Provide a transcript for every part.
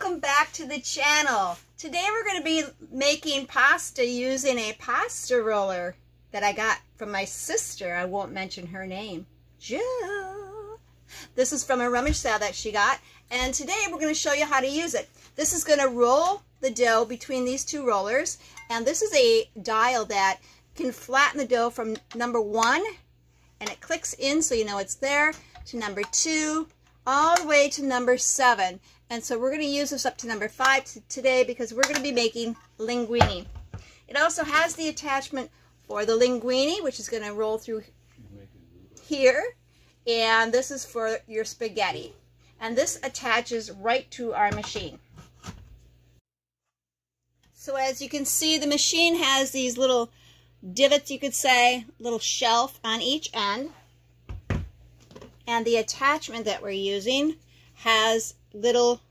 welcome back to the channel. Today we're going to be making pasta using a pasta roller that I got from my sister. I won't mention her name. Jill. This is from a rummage sale that she got, and today we're going to show you how to use it. This is going to roll the dough between these two rollers, and this is a dial that can flatten the dough from number 1, and it clicks in so you know it's there, to number 2, all the way to number 7. And so we're going to use this up to number 5 today because we're going to be making linguine. It also has the attachment for the linguine, which is going to roll through here. And this is for your spaghetti. And this attaches right to our machine. So as you can see, the machine has these little divots, you could say, little shelf on each end. And the attachment that we're using has little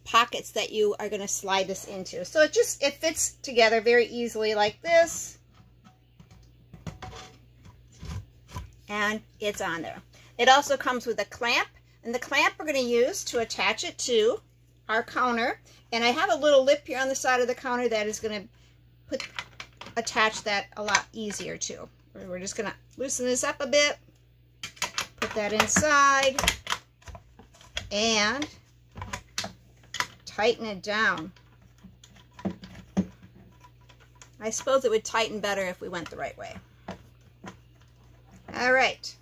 pockets that you are going to slide this into. So it fits together very easily like this. And it's on there. It also comes with a clamp, and the clamp we're going to use to attach it to our counter. And I have a little lip here on the side of the counter that is going to attach that a lot easier too. We're just going to loosen this up a bit, put that inside, and tighten it down. I suppose it would tighten better if we went the right way. All right.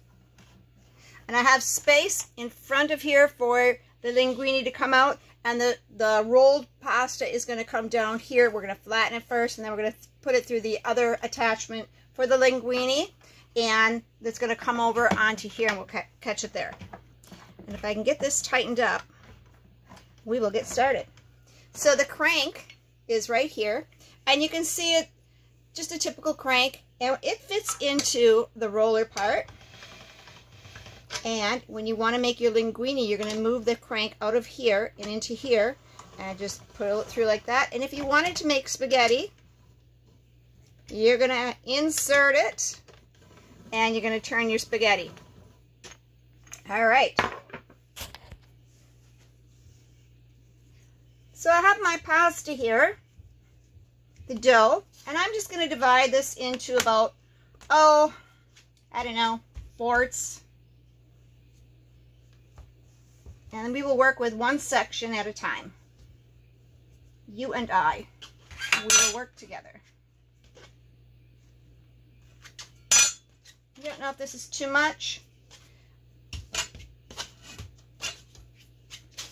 And I have space in front of here for the linguine to come out, and the rolled pasta is going to come down here. We're going to flatten it first, and then we're going to put it through the other attachment for the linguine, and that's going to come over onto here, and we'll catch it there. And if I can get this tightened up, we will get started. So the crank is right here, and you can see it, just a typical crank, and it fits into the roller part. And when you want to make your linguine, you're going to move the crank out of here and into here, and just pull it through like that. And if you wanted to make spaghetti, you're going to insert it, and you're going to turn your spaghetti. All right. So I have my pasta here, the dough, and I'm just going to divide this into about, I don't know, fourths. And then we will work with one section at a time. You and I, we will work together. I don't know if this is too much,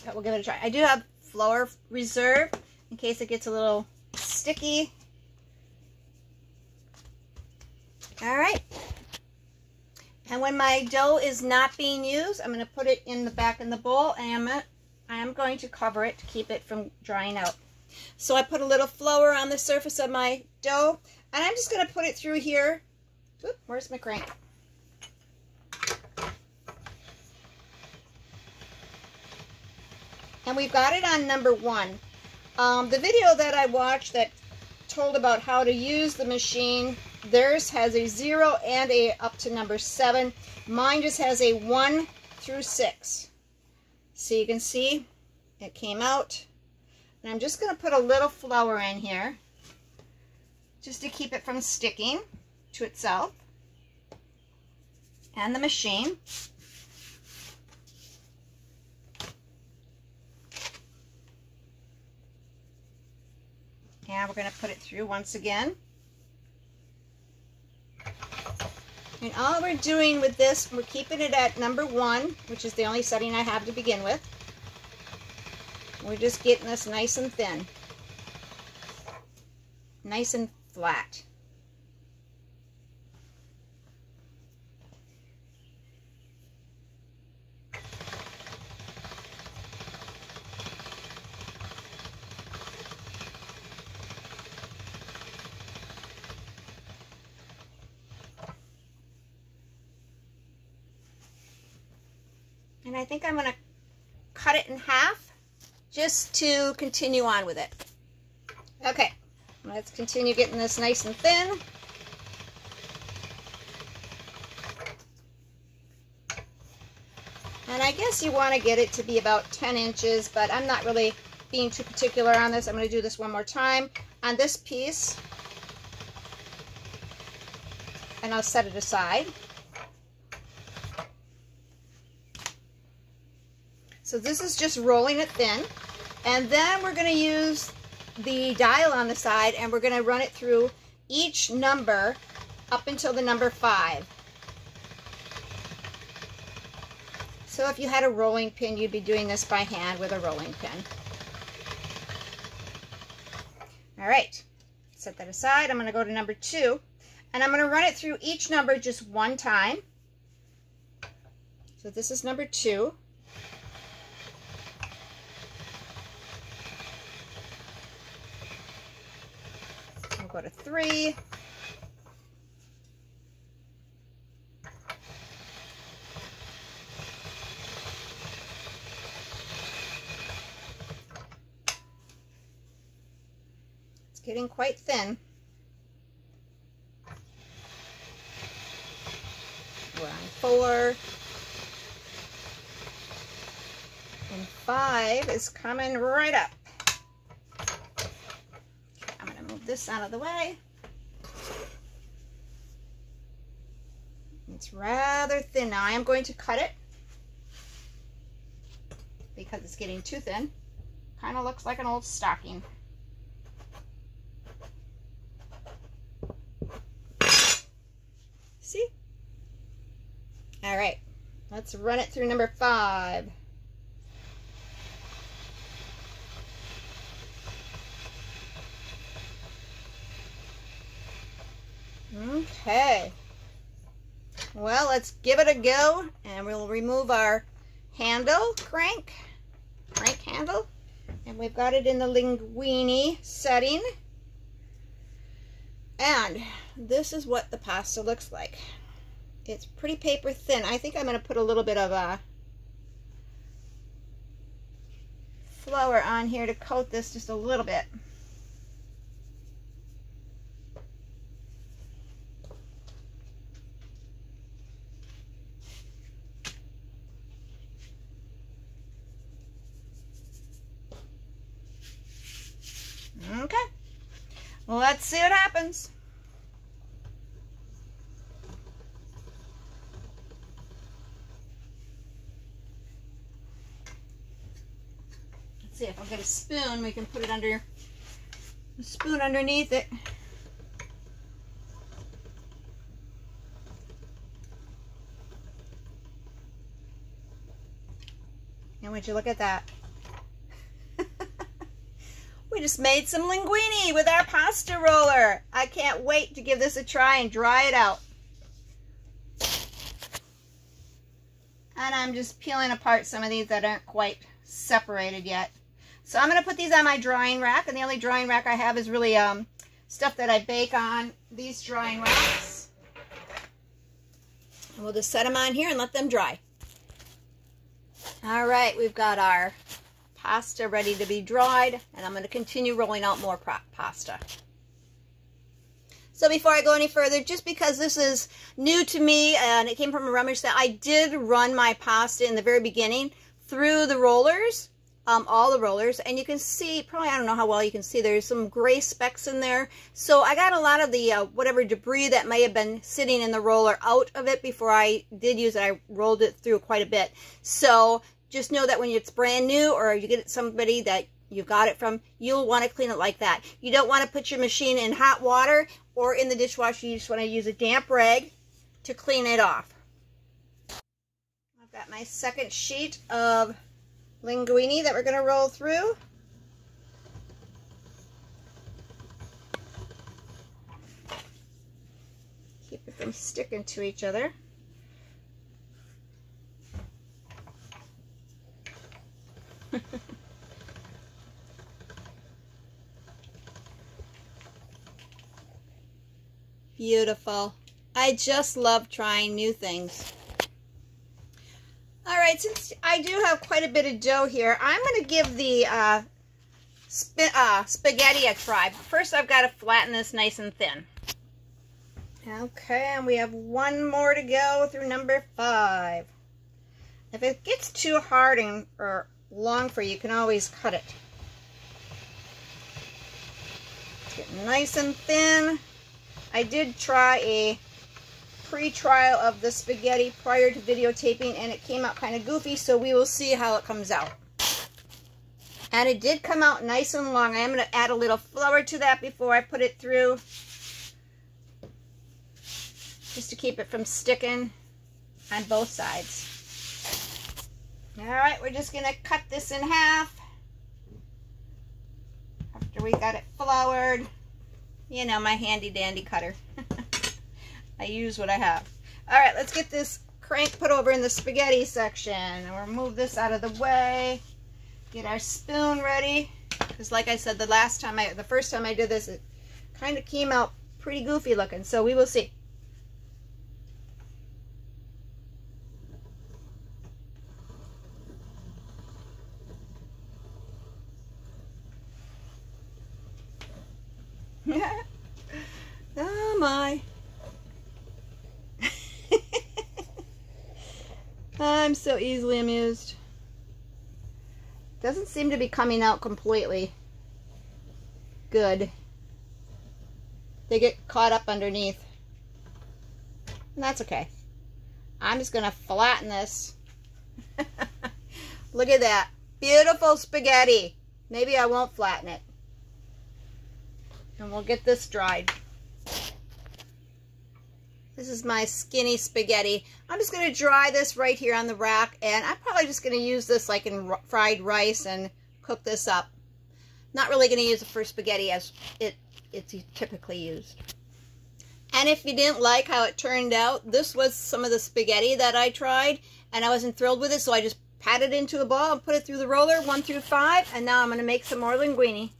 but we'll give it a try. I do have flour reserve in case it gets a little sticky. All right. And when my dough is not being used, I'm going to put it in the back in the bowl, and I am going to cover it to keep it from drying out. So I put a little flour on the surface of my dough, and I'm just going to put it through here. Oop, where's my crank? And we've got it on number 1. The video that I watched that told about how to use the machine, theirs has a 0 and a up to number 7. Mine just has a 1 through 6. So you can see it came out. And I'm just going to put a little flour in here just to keep it from sticking to itself and the machine. And we're going to put it through once again. And all we're doing with this, we're keeping it at number 1, which is the only setting I have to begin with. We're just getting this nice and thin. Nice and flat. And I think I'm going to cut it in half just to continue on with it. Okay, let's continue getting this nice and thin. I guess you want to get it to be about 10 inches, but I'm not really being too particular on this. I'm going to do this one more time on this piece, and I'll set it aside. So this is just rolling it thin, and then we're going to use the dial on the side, and we're going to run it through each number up until the number 5. So if you had a rolling pin, you'd be doing this by hand with a rolling pin. All right, set that aside. I'm going to go to number 2, and I'm going to run it through each number just one time. So this is number 2. We'll go to 3. Getting quite thin. We're on 4. And 5 is coming right up. Okay, I'm going to move this out of the way. It's rather thin. Now I am going to cut it because it's getting too thin. Kind of looks like an old stocking. See? All right, let's run it through number 5. Okay. Well, let's give it a go, and we'll remove our handle, crank handle, and we've got it in the linguine setting. And this is what the pasta looks like. It's pretty paper thin. I think I'm going to put a little bit of flour on here to coat this just a little bit. Okay. Well, let's see what happens. Let's see if I'll get a spoon. We can put it under a spoon underneath it. And would you look at that? We just made some linguine with our pasta roller. I can't wait to give this a try and dry it out. And I'm just peeling apart some of these that aren't quite separated yet. So I'm going to put these on my drying rack, and the only drying rack I have is really stuff that I bake on these drying racks. And we'll just set them on here and let them dry. All right, we've got our pasta ready to be dried, and I'm going to continue rolling out more pasta. So before I go any further, just because this is new to me and it came from a rummage set, I did run my pasta in the very beginning through the rollers, all the rollers, and you can see, probably, I don't know how well you can see, there's some gray specks in there. So I got a lot of the whatever debris that may have been sitting in the roller out of it before I did use it. I rolled it through quite a bit. So just know that when it's brand new, or you get it somebody that you got it from, you'll want to clean it like that. You don't want to put your machine in hot water or in the dishwasher. You just want to use a damp rag to clean it off. I've got my second sheet of linguine that we're going to roll through. Keep it from sticking to each other. Beautiful. I just love trying new things. All right, since I do have quite a bit of dough here, I'm going to give the spaghetti a try. First, I've got to flatten this nice and thin. Okay, and we have one more to go through number 5. If it gets too hard or long for you, you can always cut it. It's getting nice and thin. I did try a pre-trial of the spaghetti prior to videotaping, and it came out kind of goofy, so we will see how it comes out. And it did come out nice and long. I am going to add a little flour to that before I put it through, just to keep it from sticking on both sides. Alright, we're just going to cut this in half after we got it floured. You know, my handy dandy cutter. I use what I have. Alright, let's get this crank put over in the spaghetti section. And we'll move this out of the way. Get our spoon ready. Because like I said, the first time I did this, it kind of came out pretty goofy looking. So we will see. Oh my. I'm so easily amused. Doesn't seem to be coming out completely good. They get caught up underneath. And that's okay. I'm just going to flatten this. Look at that. Beautiful spaghetti. Maybe I won't flatten it. And we'll get this dried. This is my skinny spaghetti. I'm just going to dry this right here on the rack, and I'm probably just going to use this like in fried rice and cook this up. Not really going to use it for spaghetti as it's typically used. And if you didn't like how it turned out, this was some of the spaghetti that I tried, and I wasn't thrilled with it, so I just patted it into a ball and put it through the roller, 1 through 5, and now I'm going to make some more linguine.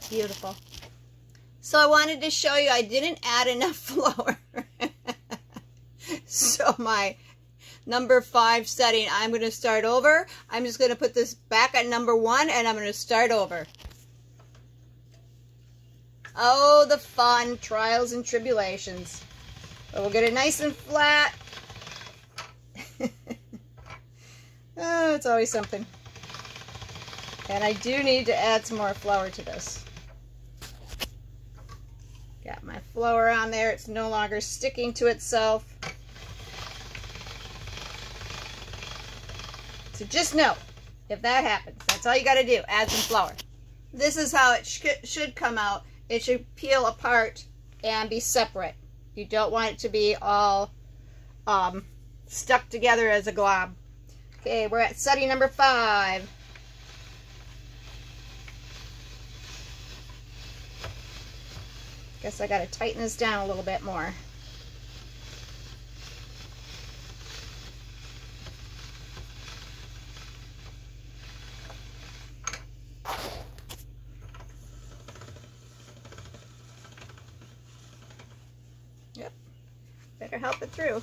Beautiful. So I wanted to show you I didn't add enough flour. So my number 5 setting, I'm going to start over. I'm just going to put this back at number 1 and I'm going to start over. Oh, the fun trials and tribulations. But we'll get it nice and flat. Oh, it's always something. And I do need to add some more flour to this. Got my flour on there. It's no longer sticking to itself. So just know, if that happens, that's all you got to do. Add some flour. This is how it should come out. It should peel apart and be separate. You don't want it to be all stuck together as a glob. Okay, we're at setting number 5. Guess I got to tighten this down a little bit more. Yep, better help it through.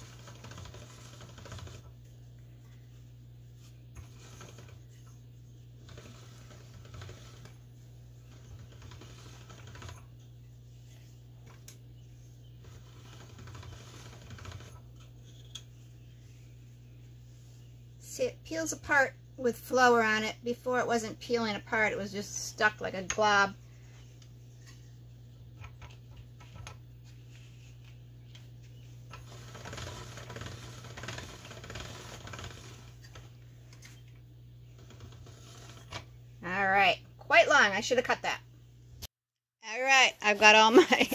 See, it peels apart with flour on it. Before it wasn't peeling apart, it was just stuck like a glob. Alright, quite long. I should have cut that. Alright, I've got all my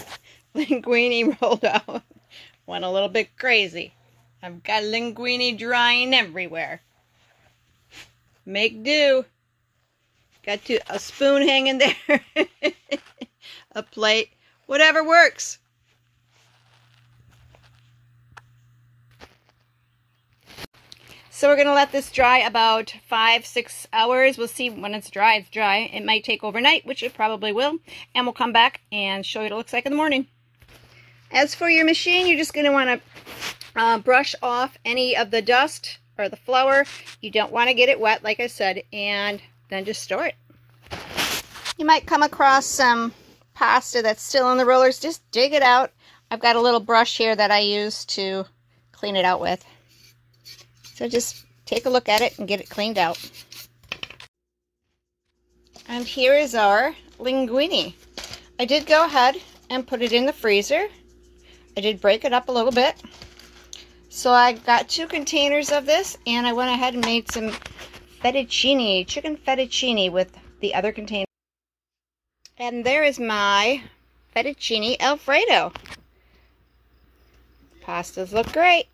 linguine rolled out. Went a little bit crazy. I've got linguine drying everywhere. Make do. Got a spoon hanging there. A plate. Whatever works. So we're going to let this dry about 5-6 hours. We'll see when it's dry. It's dry. It might take overnight, which it probably will. And we'll come back and show you what it looks like in the morning. As for your machine, you're just going to want to brush off any of the dust or the flour. You don't want to get it wet, like I said, and then just store it. You might come across some pasta that's still in the rollers. Just dig it out. I've got a little brush here that I use to clean it out with. So just take a look at it and get it cleaned out. And here is our linguine. I did go ahead and put it in the freezer. I did break it up a little bit. So I got 2 containers of this, and I went ahead and made some fettuccine, chicken fettuccine with the other container. And there is my fettuccine Alfredo. Pastas look great.